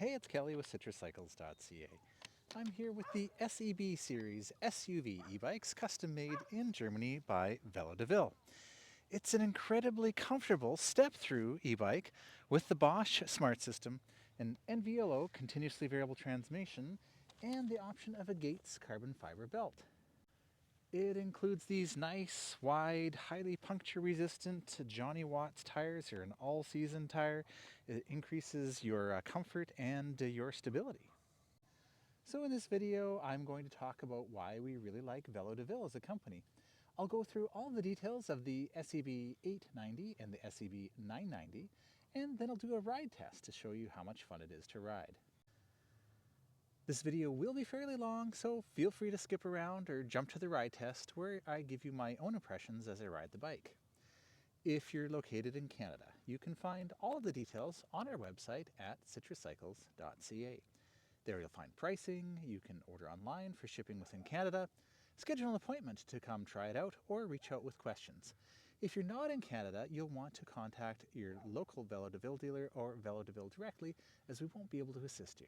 Hey, it's Kelly with citruscycles.ca. I'm here with the SEB series SUV e-bikes custom made in Germany by Ville. It's an incredibly comfortable step-through e-bike with the Bosch smart system, an Velo continuously variable transmission, and the option of a Gates carbon fiber belt. It includes these nice, wide, highly puncture-resistant Johnny Watts tires. They're an all-season tire. It increases your comfort and your stability. So in this video, I'm going to talk about why we really like Ville as a company. I'll go through all the details of the SEB 890 and the SEB 990, and then I'll do a ride test to show you how much fun it is to ride. This video will be fairly long, so feel free to skip around or jump to the ride test where I give you my own impressions as I ride the bike. If you're located in Canada, you can find all of the details on our website at citruscycles.ca. There you'll find pricing, you can order online for shipping within Canada, schedule an appointment to come try it out, or reach out with questions. If you're not in Canada, you'll want to contact your local Ville dealer or Ville directly, as we won't be able to assist you.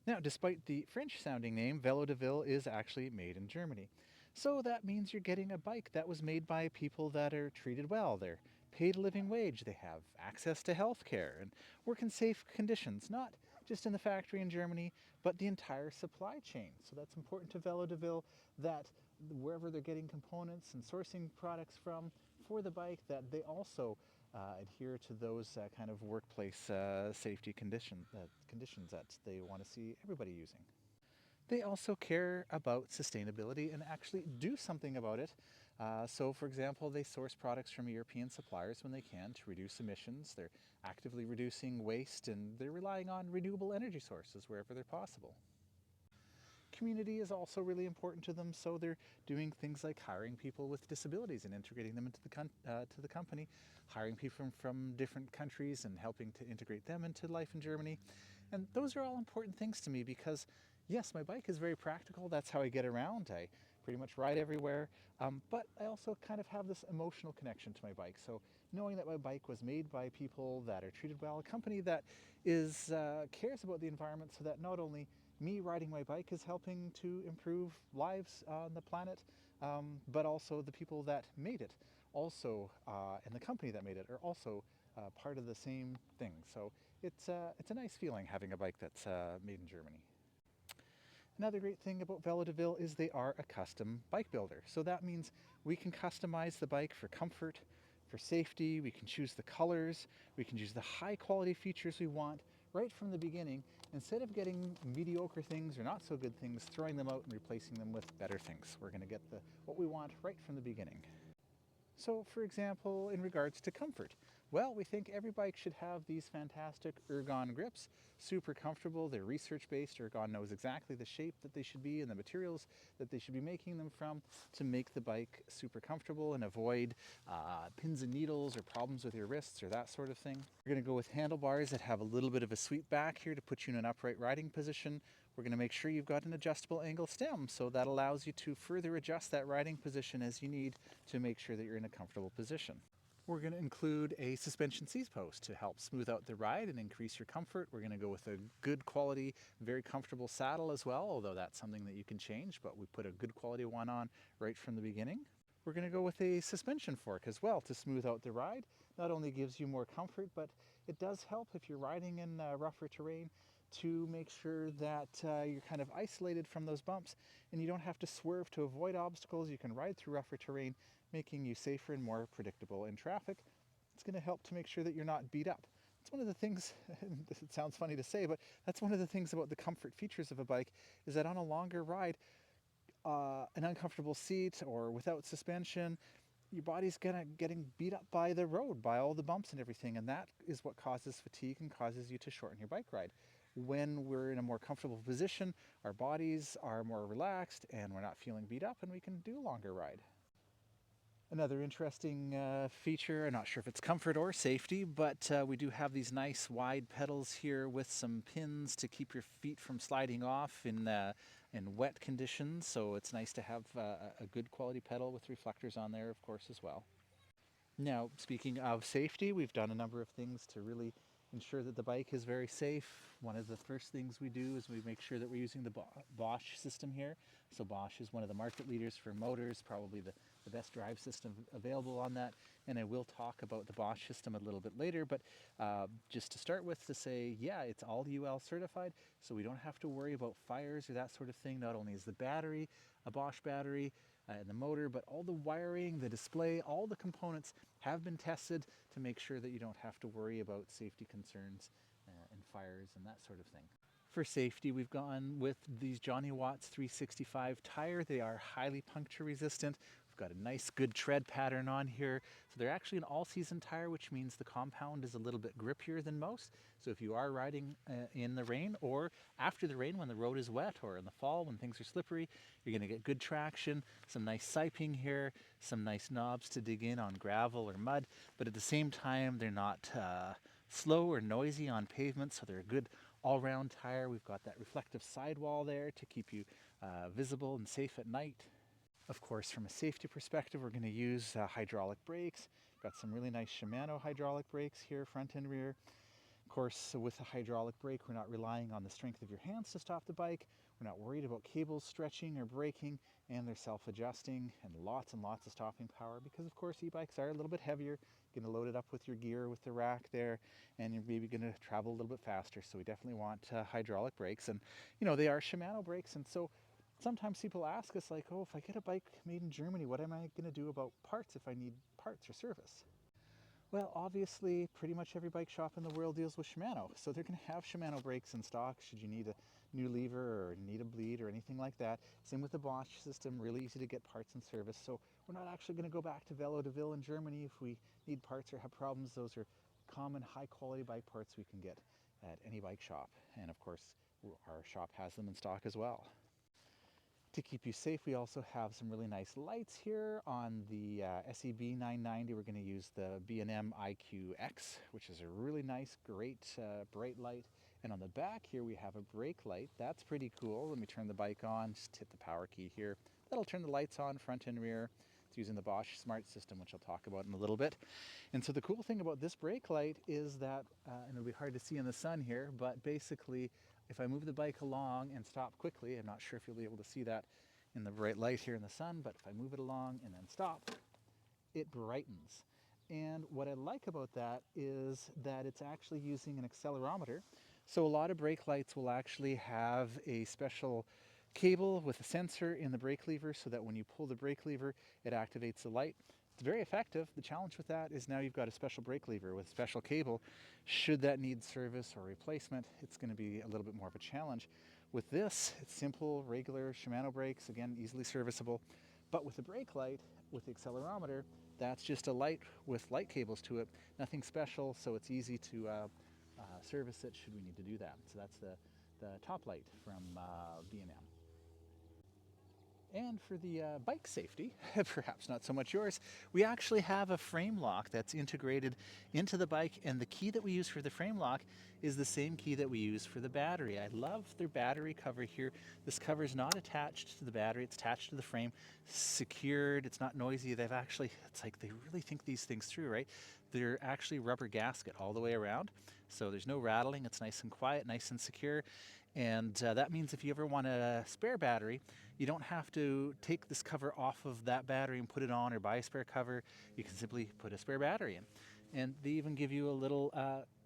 Now, despite the French-sounding name, Ville is actually made in Germany. So that means you're getting a bike that was made by people that are treated well. They're paid a living wage, they have access to health care, and work in safe conditions, not just in the factory in Germany, but the entire supply chain. So that's important to Ville that wherever they're getting components and sourcing products from for the bike, that they also adhere to those kind of workplace safety conditions that they want to see everybody using. They also care about sustainability and actually do something about it. So for example, they source products from European suppliers when they can to reduce emissions. They're actively reducing waste, and they're relying on renewable energy sources wherever they're possible. Community is also really important to them, so they're doing things like hiring people with disabilities and integrating them into the company, hiring people from different countries and helping to integrate them into life in Germany. And those are all important things to me because, yes, my bike is very practical. That's how I get around. I pretty much ride everywhere, but I also kind of have this emotional connection to my bike. So knowing that my bike was made by people that are treated well, a company that cares about the environment, so that not only me riding my bike is helping to improve lives on the planet, but also the people that made it also, and the company that made it are also part of the same thing. So it's a nice feeling having a bike that's made in Germany. Another great thing about Ville is they are a custom bike builder. So that means we can customize the bike for comfort, for safety, we can choose the colors, we can choose the high quality features we want right from the beginning, instead of getting mediocre things or not so good things, throwing them out and replacing them with better things. We're going to get what we want right from the beginning. So for example, in regards to comfort, well, we think every bike should have these fantastic Ergon grips, super comfortable. They're research-based. Ergon knows exactly the shape that they should be and the materials that they should be making them from to make the bike super comfortable and avoid pins and needles or problems with your wrists or that sort of thing. We're going to go with handlebars that have a little bit of a sweep back here to put you in an upright riding position. We're going to make sure you've got an adjustable angle stem, so that allows you to further adjust that riding position as you need to make sure that you're in a comfortable position. We're going to include a suspension seat post to help smooth out the ride and increase your comfort. We're going to go with a good quality, very comfortable saddle as well, although that's something that you can change, but we put a good quality one on right from the beginning. We're going to go with a suspension fork as well to smooth out the ride. Not only gives you more comfort, but it does help if you're riding in rougher terrain to make sure that you're kind of isolated from those bumps and you don't have to swerve to avoid obstacles. You can ride through rougher terrain, making you safer and more predictable in traffic. It's going to help to make sure that you're not beat up. It's one of the things, it sounds funny to say, but that's one of the things about the comfort features of a bike, is that on a longer ride, an uncomfortable seat or without suspension, your body's getting beat up by the road, by all the bumps and everything, and that is what causes fatigue and causes you to shorten your bike ride. When we're in a more comfortable position, our bodies are more relaxed and we're not feeling beat up, and we can do a longer ride. Another interesting feature, I'm not sure if it's comfort or safety, but we do have these nice wide pedals here with some pins to keep your feet from sliding off in wet conditions. So it's nice to have a good quality pedal with reflectors on there, of course, as well. Now, speaking of safety, we've done a number of things to really ensure that the bike is very safe. One of the first things we do is we make sure that we're using the Bosch system here. So Bosch is one of the market leaders for motors, probably the best drive system available on that. And I will talk about the Bosch system a little bit later, but just to start with, to say, yeah, it's all UL certified, so we don't have to worry about fires or that sort of thing. Not only is the battery a Bosch battery, and the motor, but all the wiring, the display, all the components have been tested to make sure that you don't have to worry about safety concerns and fires and that sort of thing. For safety, we've gone with these Johnny Watts 365 tire. They are highly puncture resistant. We've got a nice good tread pattern on here. So they're actually an all-season tire, which means the compound is a little bit grippier than most. So if you are riding in the rain or after the rain when the road is wet, or in the fall when things are slippery, you're going to get good traction, some nice siping here, some nice knobs to dig in on gravel or mud, but at the same time they're not slow or noisy on pavement, so they're a good all-round tire. We've got that reflective sidewall there to keep you visible and safe at night. Of course, from a safety perspective, we're going to use hydraulic brakes. Got some really nice Shimano hydraulic brakes here, front and rear. Of course, with a hydraulic brake, we're not relying on the strength of your hands to stop the bike. We're not worried about cables stretching or breaking, and they're self-adjusting and lots of stopping power because, of course, e-bikes are a little bit heavier. You're going to load it up with your gear, with the rack there, and you're maybe going to travel a little bit faster. So we definitely want hydraulic brakes, and you know, they are Shimano brakes, and so sometimes people ask us like, oh, if I get a bike made in Germany, what am I going to do about parts if I need parts or service? Well, obviously, pretty much every bike shop in the world deals with Shimano, so they're going to have Shimano brakes in stock should you need a new lever or need a bleed or anything like that. Same with the Bosch system, really easy to get parts and service, so we're not actually going to go back to Velo de Ville in Germany if we need parts or have problems. Those are common high-quality bike parts we can get at any bike shop, and of course, our shop has them in stock as well. To keep you safe, we also have some really nice lights here. On the SEB 990, we're going to use the B&M IQX, which is a really nice, great, bright light. And on the back here, we have a brake light. That's pretty cool. Let me turn the bike on, just hit the power key here. That'll turn the lights on, front and rear. It's using the Bosch Smart system, which I'll talk about in a little bit. And so the cool thing about this brake light is that, and it'll be hard to see in the sun here, but basically, if I move the bike along and stop quickly, I'm not sure if you'll be able to see that in the bright light here in the sun, but if I move it along and then stop, it brightens. And what I like about that is that it's actually using an accelerometer. So a lot of brake lights will actually have a special cable with a sensor in the brake lever so that when you pull the brake lever, it activates the light. It's very effective. The challenge with that is now you've got a special brake lever with a special cable. Should that need service or replacement, it's going to be a little bit more of a challenge. With this, it's simple, regular Shimano brakes, again, easily serviceable. But with the brake light, with the accelerometer, that's just a light with light cables to it. Nothing special, so it's easy to service it should we need to do that. So that's the top light from B&M. And for the bike safety, perhaps not so much yours, we actually have a frame lock that's integrated into the bike, and the key that we use for the frame lock is the same key that we use for the battery. I love their battery cover here. This cover is not attached to the battery, it's attached to the frame, secured, it's not noisy. They've actually, it's like they really think these things through, right? They're actually rubber gasket all the way around, so there's no rattling, it's nice and quiet, nice and secure. And that means if you ever want a spare battery, you don't have to take this cover off of that battery and put it on or buy a spare cover. You can simply put a spare battery in. And they even give you a little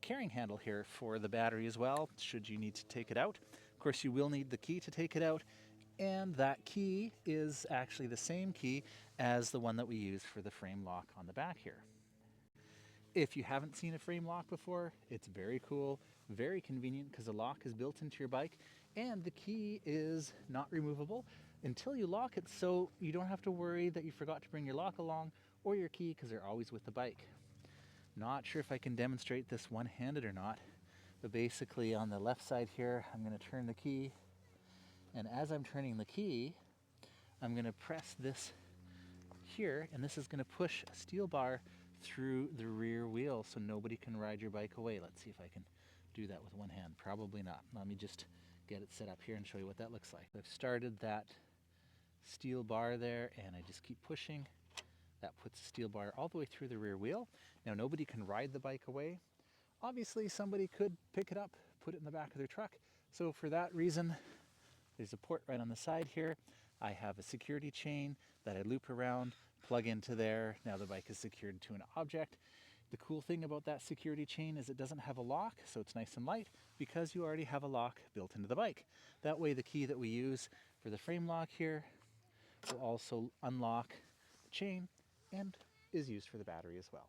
carrying handle here for the battery as well, should you need to take it out. Of course, you will need the key to take it out, and that key is actually the same key as the one that we use for the frame lock on the back here. If you haven't seen a frame lock before, it's very cool, very convenient because the lock is built into your bike and the key is not removable until you lock it, so you don't have to worry that you forgot to bring your lock along or your key because they're always with the bike. Not sure if I can demonstrate this one-handed or not, but basically on the left side here, I'm going to turn the key, and as I'm turning the key, I'm going to press this here, and this is going to push a steel bar through the rear wheel so nobody can ride your bike away. Let's see if I can do that with one hand. Probably not. Let me just get it set up here and show you what that looks like. I've started that steel bar there and I just keep pushing. That puts the steel bar all the way through the rear wheel. Now nobody can ride the bike away. Obviously, somebody could pick it up, put it in the back of their truck. So for that reason, there's a port right on the side here. I have a security chain that I loop around, plug into there. Now the bike is secured to an object. The cool thing about that security chain is it doesn't have a lock, so it's nice and light because you already have a lock built into the bike. That way the key that we use for the frame lock here will also unlock the chain and is used for the battery as well.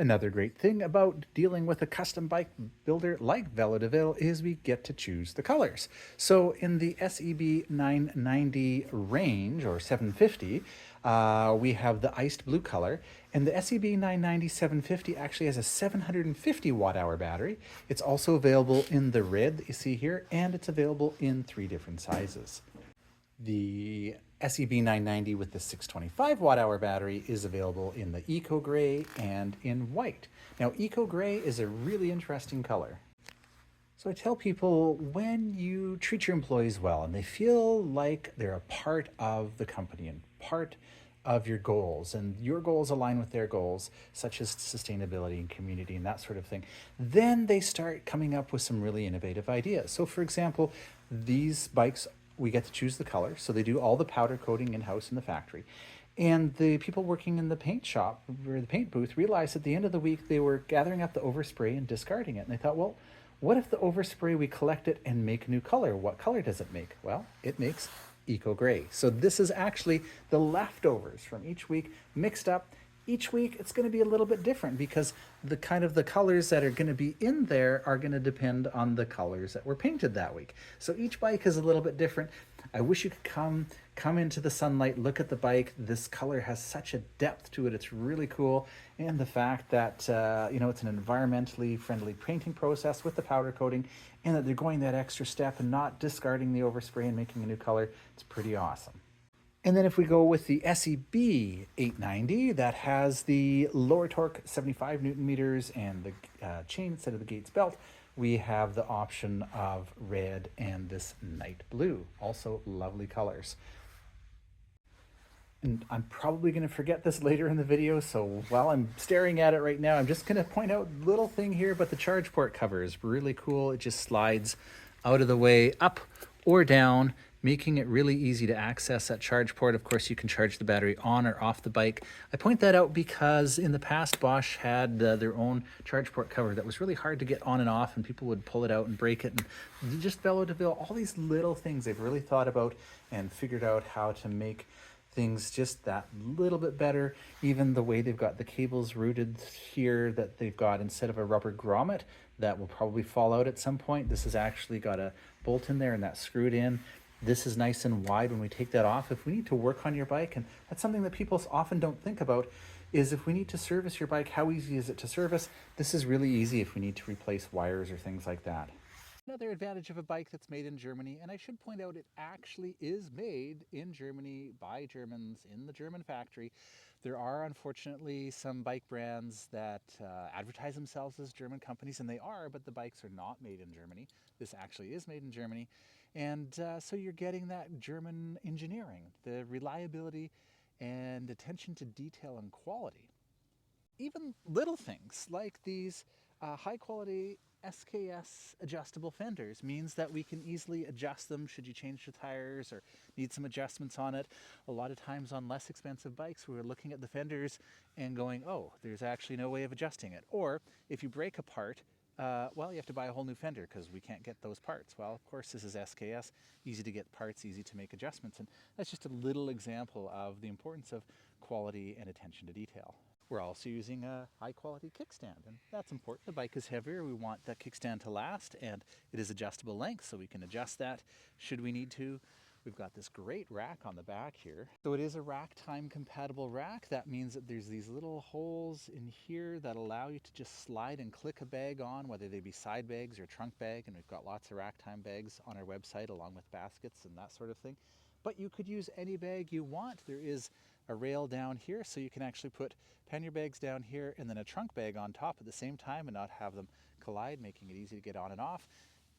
Another great thing about dealing with a custom bike builder like Velo is we get to choose the colors. So in the SEB 990 range, or 750, we have the iced blue color, and the SEB 990 750 actually has a 750 watt-hour battery. It's also available in the red that you see here, and it's available in 3 different sizes. The SEB 990 with the 625 watt-hour battery is available in the Eco Gray and in white. Now, Eco Gray is a really interesting color. So I tell people, when you treat your employees well and they feel like they're a part of the company and part of your goals, and your goals align with their goals, such as sustainability and community and that sort of thing, then they start coming up with some really innovative ideas. So for example, these bikes, we get to choose the color. So they do all the powder coating in-house in the factory. And the people working in the paint shop, or the paint booth, realized at the end of the week they were gathering up the overspray and discarding it. And they thought, well, what if the overspray, we collect it and make a new color? What color does it make? Well, it makes Eco Gray. So this is actually the leftovers from each week mixed up. Each week it's going to be a little bit different because the colors that are going to be in there are going to depend on the colors that were painted that week. So each bike is a little bit different. I wish you could come into the sunlight, look at the bike. This color has such a depth to it. It's really cool. And the fact that it's an environmentally friendly painting process with the powder coating, and that they're going that extra step and not discarding the overspray and making a new color, it's pretty awesome. And then if we go with the SEB 890, that has the lower torque, 75 Newton meters, and the chain instead of the Gates belt, we have the option of red and this night blue. Also lovely colors. And I'm probably going to forget this later in the video, so while I'm staring at it right now, I'm just going to point out a little thing here, but the charge port cover is really cool. It just slides out of the way, up or down, making it really easy to access that charge port. Of course, you can charge the battery on or off the bike. I point that out because in the past, Bosch had their own charge port cover that was really hard to get on and off, and people would pull it out and break it. And just Velo, all these little things they've really thought about and figured out how to make things just that little bit better. Even the way they've got the cables routed here, that they've got, instead of a rubber grommet that will probably fall out at some point, this has actually got a bolt in there and that's screwed in. This is nice and wide when we take that off. If we need to work on your bike, and that's something that people often don't think about, is if we need to service your bike, how easy is it to service? This is really easy if we need to replace wires or things like that. Another advantage of a bike that's made in Germany, and I should point out it actually is made in Germany by Germans in the German factory. There are unfortunately some bike brands that advertise themselves as German companies, and they are, but the bikes are not made in Germany. This actually is made in Germany. And so you're getting that German engineering, the reliability and attention to detail and quality. Even little things like these high quality SKS adjustable fenders means that we can easily adjust them should you change the tires or need some adjustments on it. A lot of times on less expensive bikes, we're looking at the fenders and going, oh, there's actually no way of adjusting it. Or if you break a part, well, you have to buy a whole new fender because we can't get those parts. Well, of course, this is SKS, easy to get parts, easy to make adjustments. And that's just a little example of the importance of quality and attention to detail. We're also using a high quality kickstand, and that's important. The bike is heavier. We want that kickstand to last, and it is adjustable length, so we can adjust that should we need to. We've got this great rack on the back here. So it is a rack time compatible rack. That means that there's these little holes in here that allow you to just slide and click a bag on, whether they be side bags or trunk bag, and we've got lots of rack time bags on our website along with baskets and that sort of thing. But you could use any bag you want. There is a rail down here, so you can actually put pannier bags down here and then a trunk bag on top at the same time and not have them collide, making it easy to get on and off.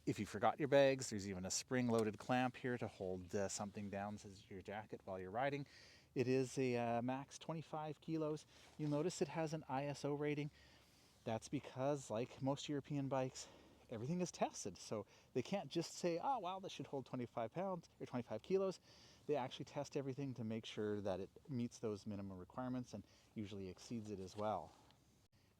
If you forgot your bags, there's even a spring-loaded clamp here to hold something down, such as your jacket, while you're riding. It is a max 25 kilos. You'll notice it has an ISO rating. That's because, like most European bikes, everything is tested. So they can't just say, oh, wow, this should hold 25 pounds or 25 kilos. They actually test everything to make sure that it meets those minimum requirements and usually exceeds it as well.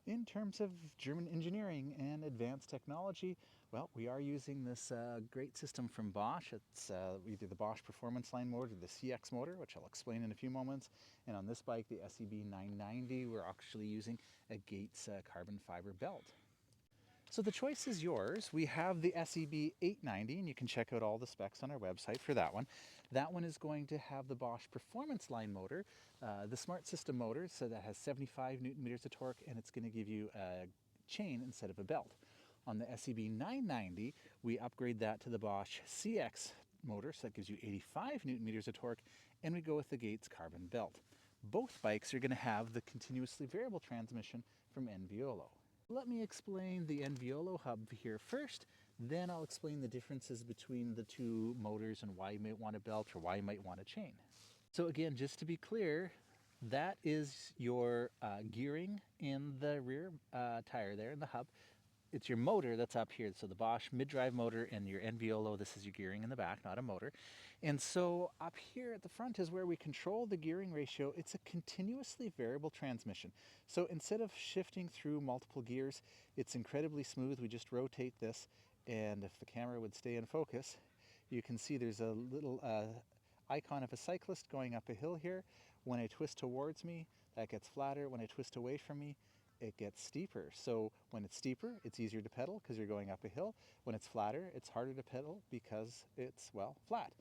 In terms of German engineering and advanced technology, well, we are using this great system from Bosch. It's either the Bosch Performance Line motor or the CX motor, which I'll explain in a few moments. And on this bike, the SEB 990, we're actually using a Gates carbon fiber belt. So the choice is yours. We have the SEB 890, and you can check out all the specs on our website for that one. That one is going to have the Bosch Performance Line motor, the Smart System motor, so that has 75 Newton meters of torque, and it's going to give you a chain instead of a belt. On the SEB 990, we upgrade that to the Bosch CX motor, so that gives you 85 Newton meters of torque, and we go with the Gates carbon belt. Both bikes are going to have the continuously variable transmission from Velo. Let me explain the Velo hub here first, then I'll explain the differences between the two motors and why you might want a belt or why you might want a chain. So again, just to be clear, that is your gearing in the rear tire there in the hub. It's your motor that's up here. So the Bosch mid-drive motor and your Velo, this is your gearing in the back, not a motor. And so up here at the front is where we control the gearing ratio. It's a continuously variable transmission. So instead of shifting through multiple gears, it's incredibly smooth. We just rotate this, and if the camera would stay in focus, you can see there's a little icon of a cyclist going up a hill here. When I twist towards me, that gets flatter. When I twist away from me, it gets steeper. So when it's steeper, it's easier to pedal because you're going up a hill. When it's flatter, it's harder to pedal because it's, well, flat.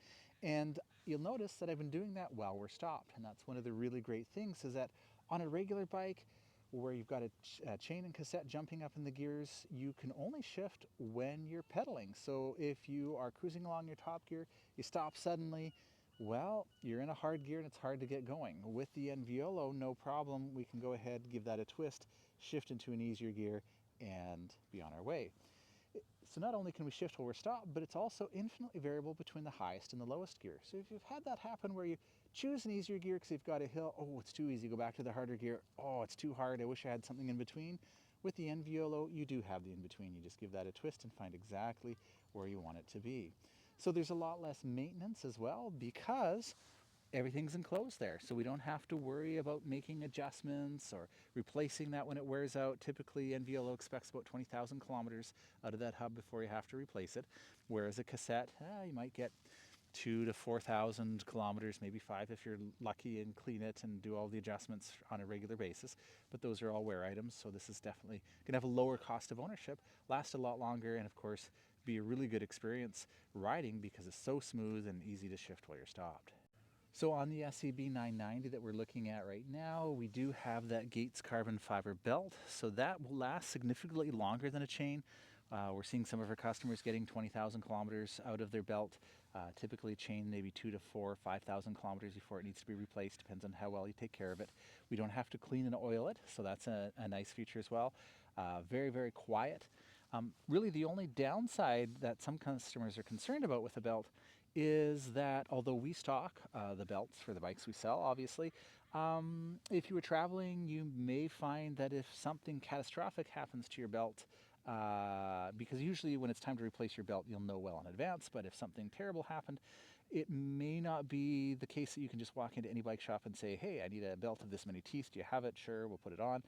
And you'll notice that I've been doing that while we're stopped. And that's one of the really great things, is that on a regular bike where you've got a chain and cassette jumping up in the gears, you can only shift when you're pedaling. So if you are cruising along your top gear, you stop suddenly, well, you're in a hard gear and it's hard to get going. With the Velo, no problem. We can go ahead, give that a twist, shift into an easier gear, and be on our way. So not only can we shift while we're stopped, but it's also infinitely variable between the highest and the lowest gear. So if you've had that happen where you choose an easier gear because you've got a hill, oh, it's too easy, go back to the harder gear, oh, it's too hard, I wish I had something in between. With the Velo, you do have the in-between. You just give that a twist and find exactly where you want it to be. So there's a lot less maintenance as well because everything's enclosed there. So we don't have to worry about making adjustments or replacing that when it wears out. Typically, Velo expects about 20,000 kilometers out of that hub before you have to replace it. Whereas a cassette, you might get 2,000 to 4,000 kilometers, maybe 5 if you're lucky, and clean it and do all the adjustments on a regular basis. But those are all wear items, so this is definitely going to have a lower cost of ownership, last a lot longer, and of course be a really good experience riding because it's so smooth and easy to shift while you're stopped. So on the SEB 990 that we're looking at right now, we do have that Gates carbon fiber belt, so that will last significantly longer than a chain. We're seeing some of our customers getting 20,000 kilometers out of their belt. Typically chain maybe 2,000 to 4,000, 5,000 kilometers before it needs to be replaced. Depends on how well you take care of it. We don't have to clean and oil it, so that's a nice feature as well. Very, very quiet. Really the only downside that some customers are concerned about with the belt is that although we stock the belts for the bikes we sell, obviously, if you were traveling, you may find that if something catastrophic happens to your belt, because usually when it's time to replace your belt, you'll know well in advance, but if something terrible happened, it may not be the case that you can just walk into any bike shop and say, hey, I need a belt of this many teeth. Do you have it? Sure, we'll put it on.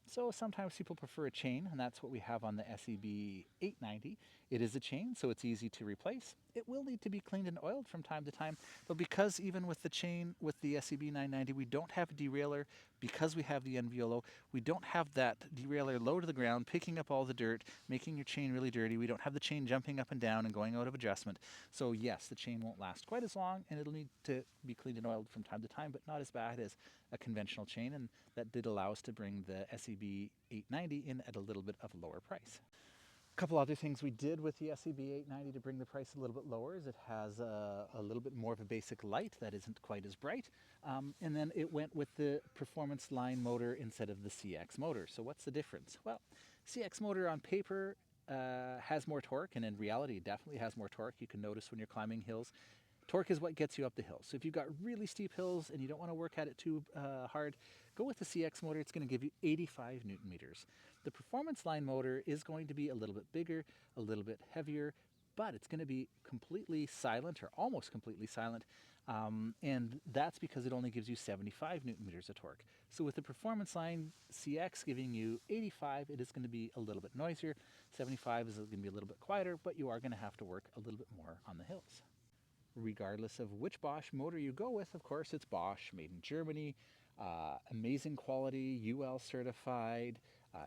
So sometimes people prefer a chain, and that's what we have on the SEB 890. It is a chain, so it's easy to replace. It will need to be cleaned and oiled from time to time, but because even with the chain, with the SEB 990, we don't have a derailleur, because we have the Velo, we don't have that derailleur low to the ground, picking up all the dirt, making your chain really dirty. We don't have the chain jumping up and down and going out of adjustment. So yes, the chain won't last quite as long, and it'll need to be cleaned and oiled from time to time, but not as bad as a conventional chain, and that did allow us to bring the SEB 890 in at a little bit of a lower price. A couple other things we did with the SEB 890 to bring the price a little bit lower is it has a little bit more of a basic light that isn't quite as bright, and then it went with the performance line motor instead of the CX motor. So what's the difference? Well, CX motor on paper has more torque, and in reality it definitely has more torque. You can notice when you're climbing hills, torque is what gets you up the hill. So if you've got really steep hills and you don't want to work at it too hard, Go with the CX motor, it's going to give you 85 Newton meters. The performance line motor is going to be a little bit bigger, a little bit heavier, but it's going to be completely silent or almost completely silent, and that's because it only gives you 75 Newton meters of torque. So with the performance line CX giving you 85, it is going to be a little bit noisier. 75 is going to be a little bit quieter, but you are going to have to work a little bit more on the hills. Regardless of which Bosch motor you go with, of course, it's Bosch, made in Germany, amazing quality, UL certified,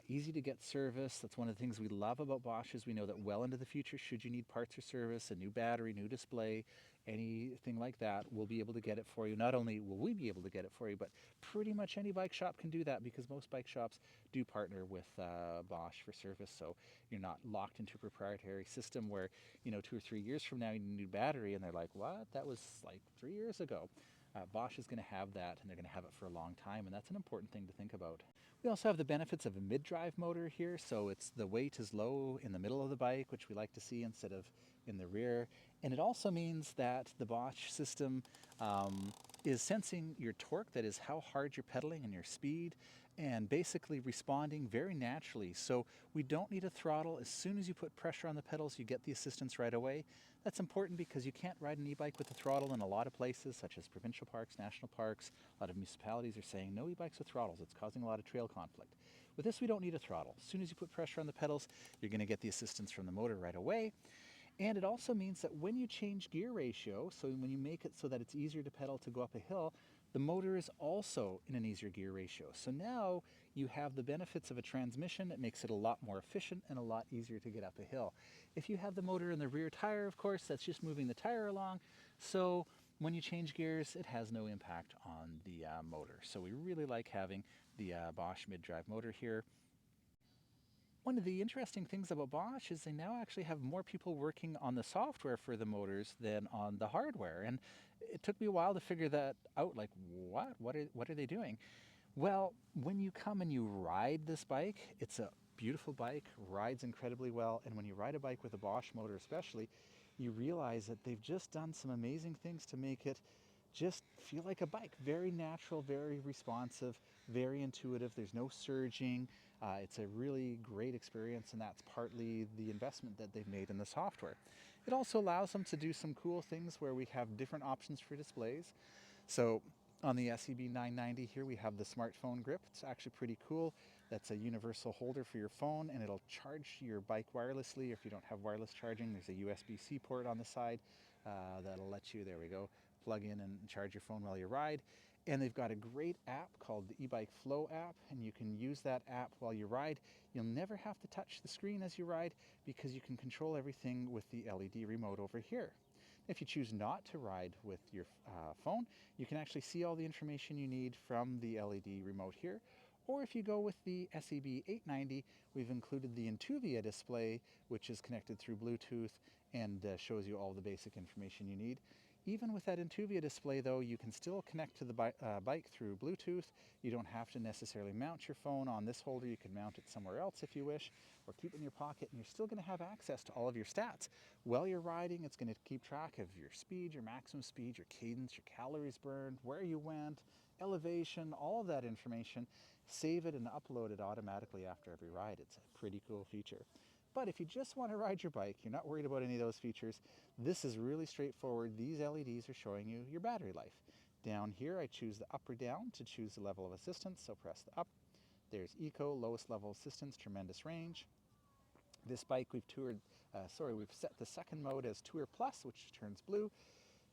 easy to get service. That's one of the things we love about Bosch is we know that well into the future, should you need parts or service, a new battery, new display, anything like that, we'll be able to get it for you. Not only will we be able to get it for you, but pretty much any bike shop can do that because most bike shops do partner with Bosch for service. So you're not locked into a proprietary system where, 2 or 3 years from now you need a new battery and they're like, what? That was like 3 years ago. Bosch is going to have that, and they're going to have it for a long time, and that's an important thing to think about. We also have the benefits of a mid-drive motor here, so the weight is low in the middle of the bike, which we like to see instead of in the rear. And it also means that the Bosch system is sensing your torque, that is how hard you're pedaling and your speed, and basically responding very naturally. So we don't need a throttle. As soon as you put pressure on the pedals, you get the assistance right away. That's important because you can't ride an e-bike with a throttle in a lot of places, such as provincial parks, national parks. A lot of municipalities are saying no e-bikes with throttles. It's causing a lot of trail conflict. With this, we don't need a throttle. As soon as you put pressure on the pedals, you're going to get the assistance from the motor right away. And it also means that when you change gear ratio, so when you make it so that it's easier to pedal to go up a hill, the motor is also in an easier gear ratio. So now you have the benefits of a transmission. It makes it a lot more efficient and a lot easier to get up a hill. If you have the motor in the rear tire, of course, that's just moving the tire along. So when you change gears, it has no impact on the motor. So we really like having the Bosch mid-drive motor here. One of the interesting things about Bosch is they now actually have more people working on the software for the motors than on the hardware. And it took me a while to figure that out, like, what are they doing? Well, when you come and you ride this bike, it's a beautiful bike, rides incredibly well, and when you ride a bike with a Bosch motor especially, you realize that they've just done some amazing things to make it just feel like a bike. Very natural, very responsive, very intuitive. There's no surging. It's a really great experience, and that's partly the investment that they've made in the software. It also allows them to do some cool things where we have different options for displays. So on the SEB 990 here, we have the smartphone grip. It's actually pretty cool. That's a universal holder for your phone, and it'll charge your bike wirelessly. If you don't have wireless charging, there's a USB-C port on the side that'll let you, there we go, plug in and charge your phone while you ride. And they've got a great app called the e-bike Flow app, and you can use that app while you ride. You'll never have to touch the screen as you ride because you can control everything with the LED remote over here. If you choose not to ride with your phone, you can actually see all the information you need from the LED remote here. Or if you go with the SEB 890, we've included the Intuvia display, which is connected through Bluetooth and shows you all the basic information you need. Even with that Intuvia display, though, you can still connect to the bike through Bluetooth. You don't have to necessarily mount your phone on this holder. You can mount it somewhere else if you wish, or keep it in your pocket, and you're still going to have access to all of your stats. While you're riding, it's going to keep track of your speed, your maximum speed, your cadence, your calories burned, where you went, elevation, all of that information. Save it and upload it automatically after every ride. It's a pretty cool feature. But if you just want to ride your bike, you're not worried about any of those features, this is really straightforward. These LEDs are showing you your battery life. Down here, I choose the up or down to choose the level of assistance, so press the up. There's Eco, lowest level assistance, tremendous range. This bike we've set the second mode as Tour Plus, which turns blue.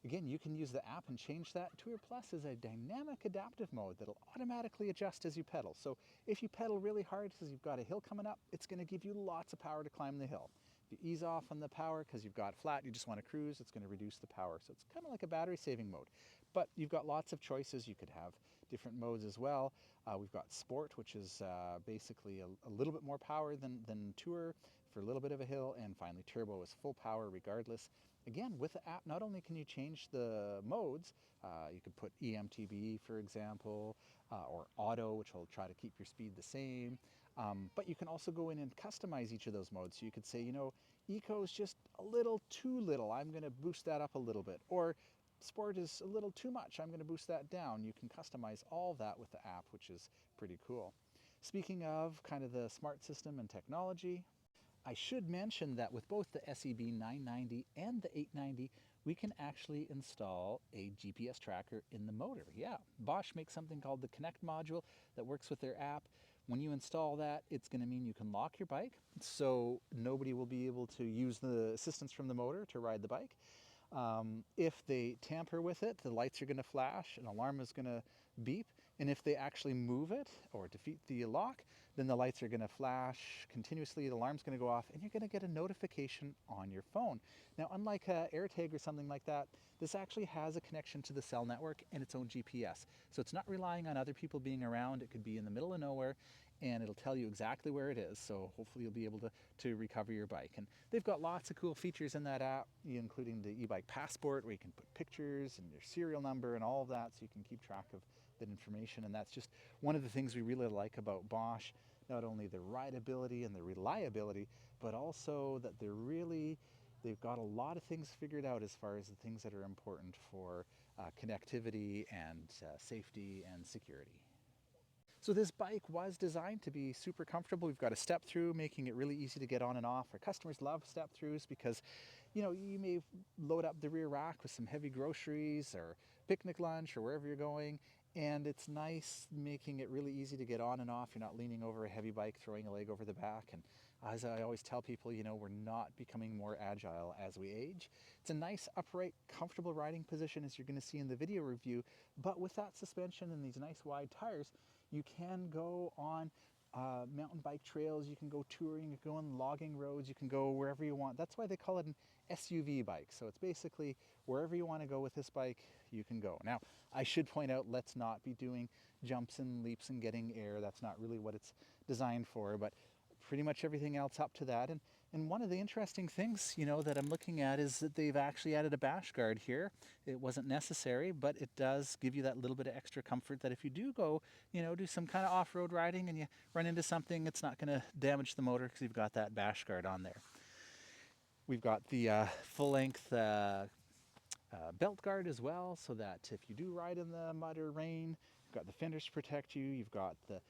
Again, you can use the app and change that. Tour Plus is a dynamic adaptive mode that'll automatically adjust as you pedal. So if you pedal really hard because you've got a hill coming up, it's going to give you lots of power to climb the hill. If you ease off on the power because you've got flat, you just want to cruise, it's going to reduce the power. So it's kind of like a battery saving mode. But you've got lots of choices. You could have different modes as well. We've got Sport, which is basically a little bit more power than Tour for a little bit of a hill. And finally, Turbo is full power regardless. Again, with the app, not only can you change the modes, you could put EMTB, for example, or Auto, which will try to keep your speed the same. But you can also go in and customize each of those modes. So you could say, Eco is just a little too little. I'm going to boost that up a little bit. Or sport is a little too much, I'm going to boost that down. You can customize all that with the app, which is pretty cool. Speaking of kind of the smart system and technology, I should mention that with both the SEB 990 and the 890, we can actually install a GPS tracker in the motor. Yeah, Bosch makes something called the Connect module that works with their app. When you install that, it's going to mean you can lock your bike, so nobody will be able to use the assistance from the motor to ride the bike. If they tamper with it, the lights are going to flash, an alarm is going to beep, and if they actually move it or defeat the lock, then the lights are going to flash continuously, the alarm's going to go off, and you're going to get a notification on your phone. Now, unlike AirTag or something like that, this actually has a connection to the cell network and its own GPS. So it's not relying on other people being around. It could be in the middle of nowhere, and it'll tell you exactly where it is. So hopefully you'll be able to recover your bike. And they've got lots of cool features in that app, including the e-bike passport, where you can put pictures and your serial number and all of that, so you can keep track of that information. And that's just one of the things we really like about Bosch, not only the rideability and the reliability, but also that they've got a lot of things figured out as far as the things that are important for connectivity and safety and security. So this bike was designed to be super comfortable. We've got a step through, making it really easy to get on and off. Our customers love step throughs because, you know, you may load up the rear rack with some heavy groceries or picnic lunch or wherever you're going, and it's nice making it really easy to get on and off. You're not leaning over a heavy bike, throwing a leg over the back. And as I always tell people, you know, we're not becoming more agile as we age. It's a nice, upright, comfortable riding position, as you're going to see in the video review, but with that suspension and these nice wide tires, you can go on mountain bike trails, you can go touring, you can go on logging roads, you can go wherever you want. That's why they call it an SUV bike. So it's basically wherever you want to go with this bike, you can go. Now, I should point out, let's not be doing jumps and leaps and getting air. That's not really what it's designed for, but pretty much everything else up to that. And one of the interesting things, you know, that I'm looking at is that they've actually added a bash guard here. It wasn't necessary, but it does give you that little bit of extra comfort that if you do go, you know, do some kind of off-road riding and you run into something, it's not going to damage the motor because you've got that bash guard on there. We've got the full-length belt guard as well, so that if you do ride in the mud or rain, you've got the fenders to protect you, you've got the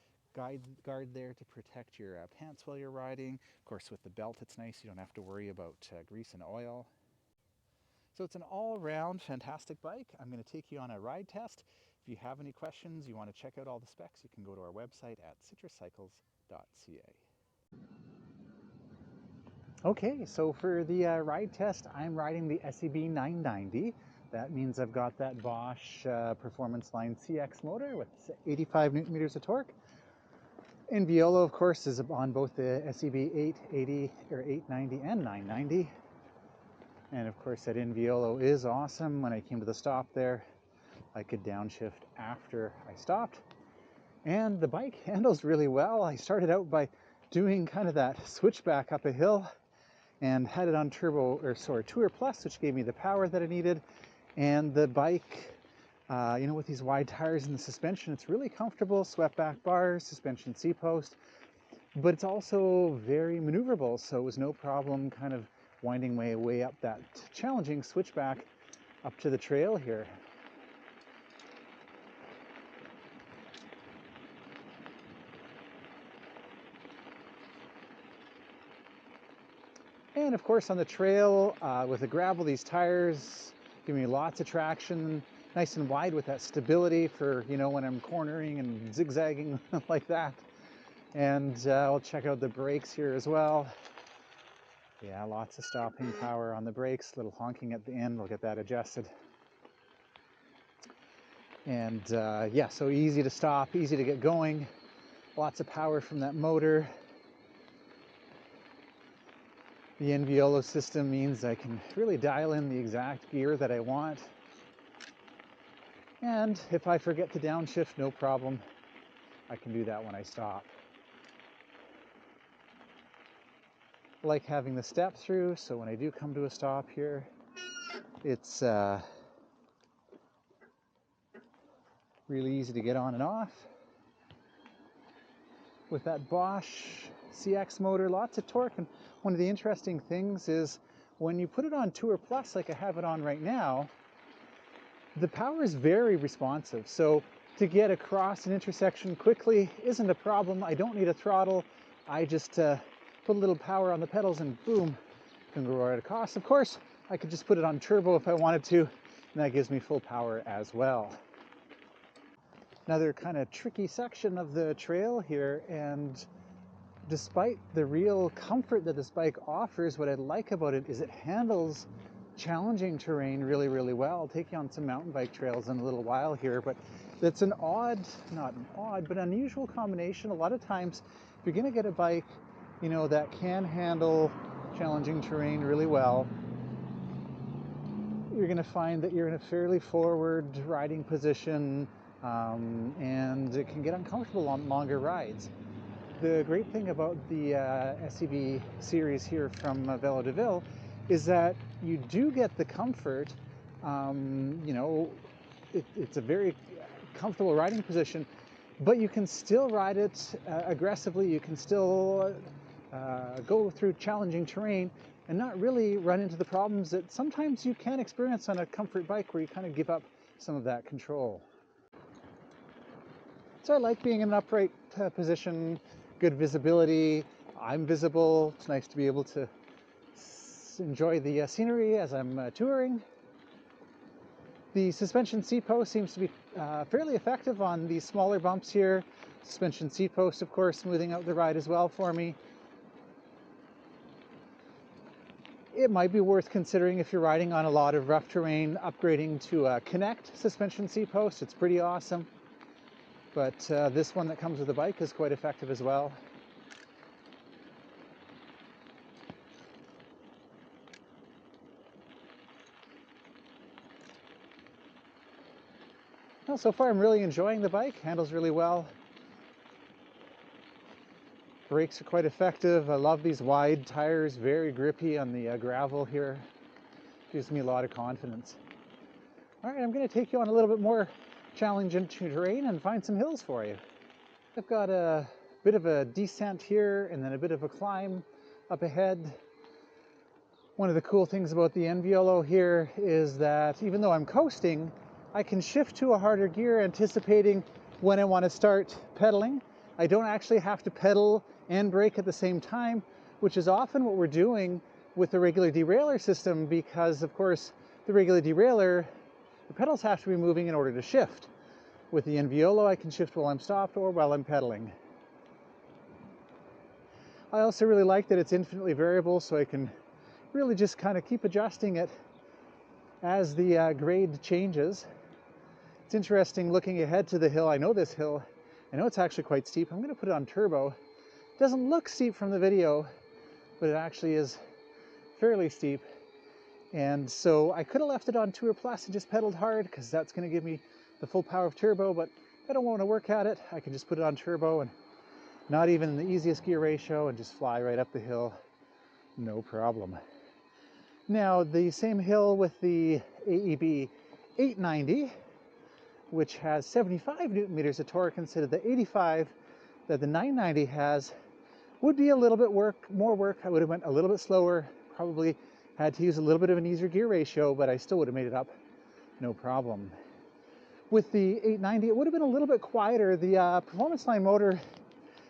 guard there to protect your pants while you're riding. Of course, with the belt, it's nice. You don't have to worry about grease and oil. So it's an all-round fantastic bike. I'm going to take you on a ride test. If you have any questions, you want to check out all the specs, you can go to our website at citruscycles.ca. Okay, so for the ride test, I'm riding the SEB 990. That means I've got that Bosch Performance Line CX motor with 85 Newton meters of torque. And Velo, of course, is on both the SEB 880 or 890 and 990. And of course, that Velo is awesome. When I came to the stop there, I could downshift after I stopped. And the bike handles really well. I started out by doing kind of that switchback up a hill and had it on Tour Plus, which gave me the power that I needed. And the bike, you know, with these wide tires and the suspension, it's really comfortable. Swept back bars, suspension C-post, but it's also very maneuverable. So it was no problem kind of winding my way up that challenging switchback up to the trail here. And of course on the trail with the gravel, these tires give me lots of traction, nice and wide with that stability for, you know, when I'm cornering and zigzagging like that. And I'll check out the brakes here as well. Yeah, lots of stopping power on the brakes, little honking at the end, we'll get that adjusted. And yeah, so easy to stop, easy to get going, lots of power from that motor. The Velo system means I can really dial in the exact gear that I want. And if I forget to downshift, no problem. I can do that when I stop. I like having the step through, so when I do come to a stop here, it's really easy to get on and off. With that Bosch CX motor, lots of torque, and one of the interesting things is when you put it on Tour Plus like I have it on right now, The power is very responsive, so to get across an intersection quickly isn't a problem. I don't need a throttle. I just put a little power on the pedals and boom, can go right across. Of course, I could just put it on turbo if I wanted to, and that gives me full power as well. Another kind of tricky section of the trail here, and despite the real comfort that this bike offers, what I like about it is it handles challenging terrain really, really well. I'll take you on some mountain bike trails in a little while here, but it's an odd, not an odd, but unusual combination. A lot of times you're going to get a bike, you know, that can handle challenging terrain really well. You're going to find that you're in a fairly forward riding position, and it can get uncomfortable on longer rides. The great thing about the SEB series here from Velo de Ville is that you do get the comfort. You know, it's a very comfortable riding position, but you can still ride it aggressively. You can still go through challenging terrain and not really run into the problems that sometimes you can experience on a comfort bike where you kind of give up some of that control. So I like being in an upright position, good visibility. I'm visible. It's nice to be able to enjoy the scenery as I'm touring. The suspension seat post seems to be fairly effective on these smaller bumps here. Suspension seat post, of course, smoothing out the ride as well for me. It might be worth considering if you're riding on a lot of rough terrain, upgrading to a Connect suspension seat post. It's pretty awesome. But this one that comes with the bike is quite effective as well. Well, so far I'm really enjoying the bike. Handles really well. Brakes are quite effective. I love these wide tires, very grippy on the gravel here. Gives me a lot of confidence. All right, I'm going to take you on a little bit more challenging terrain and find some hills for you. I've got a bit of a descent here and then a bit of a climb up ahead. One of the cool things about the Velo here is that even though I'm coasting, I can shift to a harder gear anticipating when I want to start pedaling. I don't actually have to pedal and brake at the same time, which is often what we're doing with the regular derailleur system, because of course the regular derailleur, the pedals have to be moving in order to shift. With the Velo, I can shift while I'm stopped or while I'm pedaling. I also really like that it's infinitely variable, so I can really just kind of keep adjusting it as the grade changes. It's interesting looking ahead to the hill. I know this hill. I know it's actually quite steep. I'm going to put it on turbo. It doesn't look steep from the video, but it actually is fairly steep. And so I could have left it on Tour Plus and just pedaled hard, because that's going to give me the full power of turbo, but I don't want to work at it. I can just put it on turbo and not even in the easiest gear ratio and just fly right up the hill, no problem. Now the same hill with the AEB 890, which has 75 Newton meters of torque instead of the 85 that the 990 has, would be a little bit more work. I would have went a little bit slower, probably had to use a little bit of an easier gear ratio, but I still would have made it up, no problem. With the 890, it would have been a little bit quieter. The Performance Line motor,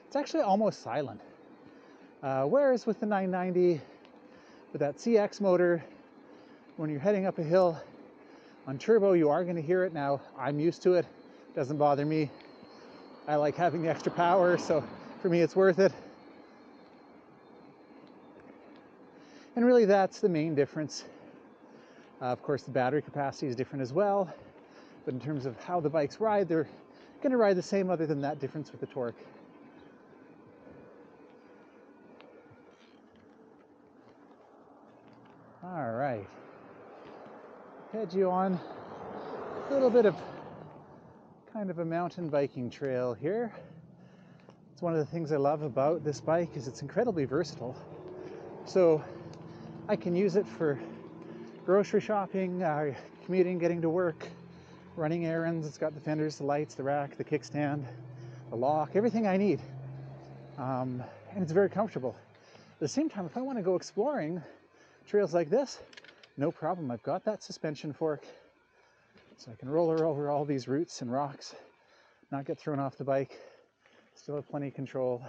it's actually almost silent. Whereas with the 990, with that CX motor, when you're heading up a hill on turbo, you are going to hear it. Now, I'm used to it. Doesn't bother me. I like having the extra power, so for me, it's worth it. And really, that's the main difference. Of course, the battery capacity is different as well. But in terms of how the bikes ride, they're going to ride the same other than that difference with the torque. All right. Head you on a little bit of kind of a mountain biking trail here. It's one of the things I love about this bike is it's incredibly versatile. So I can use it for grocery shopping, commuting, getting to work, running errands. It's got the fenders, the lights, the rack, the kickstand, the lock, everything I need. And it's very comfortable. At the same time, if I want to go exploring trails like this, no problem. I've got that suspension fork. So I can roller over all these roots and rocks, not get thrown off the bike, still have plenty of control.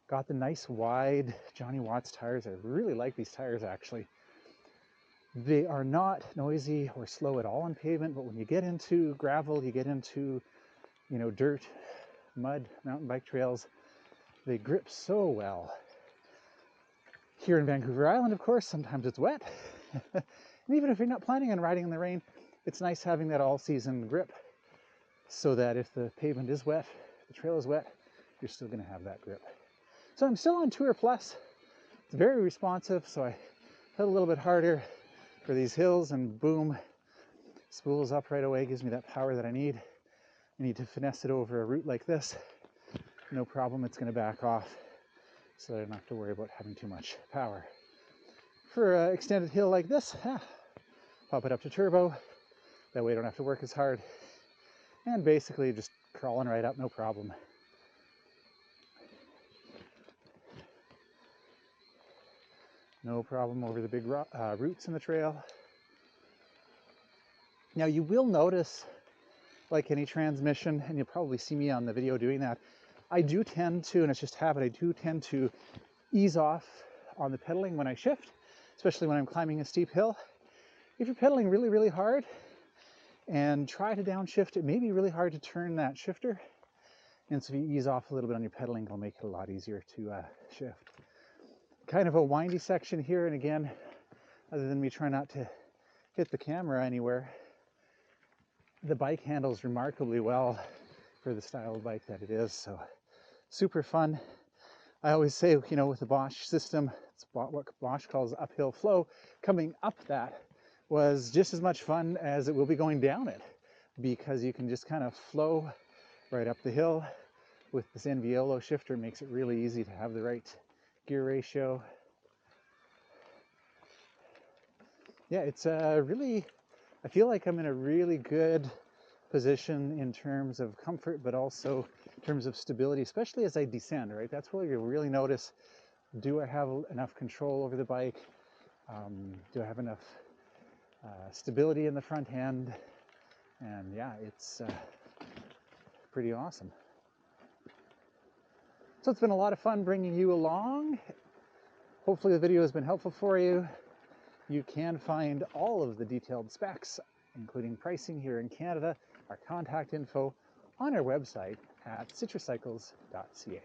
Got the nice wide Johnny Watts tires. I really like these tires actually. They are not noisy or slow at all on pavement, but when you get into gravel, you get into, you know, dirt, mud, mountain bike trails, they grip so well. Here in Vancouver Island, of course, sometimes it's wet. And even if you're not planning on riding in the rain, it's nice having that all-season grip so that if the pavement is wet, the trail is wet, you're still going to have that grip. So I'm still on Tour Plus. It's very responsive, so I hit a little bit harder for these hills, and boom, spools up right away, gives me that power that I need. I need to finesse it over a route like this. No problem, it's going to back off so that I don't have to worry about having too much power. For an extended hill like this, pop it up to turbo. That way I don't have to work as hard. And basically just crawling right up, no problem. No problem over the big roots in the trail. Now you will notice, like any transmission, and you'll probably see me on the video doing that, I do tend to, and it's just habit, I do tend to ease off on the pedaling when I shift, especially when I'm climbing a steep hill. If you're pedaling really, really hard and try to downshift, it may be really hard to turn that shifter. And so if you ease off a little bit on your pedaling, it'll make it a lot easier to shift. Kind of a windy section here, and again, other than me trying not to hit the camera anywhere, the bike handles remarkably well for the style of bike that it is, so super fun. I always say, you know, with the Bosch system, it's what Bosch calls uphill flow. Coming up that was just as much fun as it will be going down it, because you can just kind of flow right up the hill with this Velo shifter. It makes it really easy to have the right gear ratio. Yeah, it's really, I feel like I'm in a really good position in terms of comfort, but also in terms of stability, especially as I descend, right? That's where you really notice, do I have enough control over the bike? Do I have enough stability in the front end? And yeah, it's pretty awesome. So it's been a lot of fun bringing you along. Hopefully the video has been helpful for you. You can find all of the detailed specs, including pricing here in Canada, our contact info, on our website at citruscycles.ca.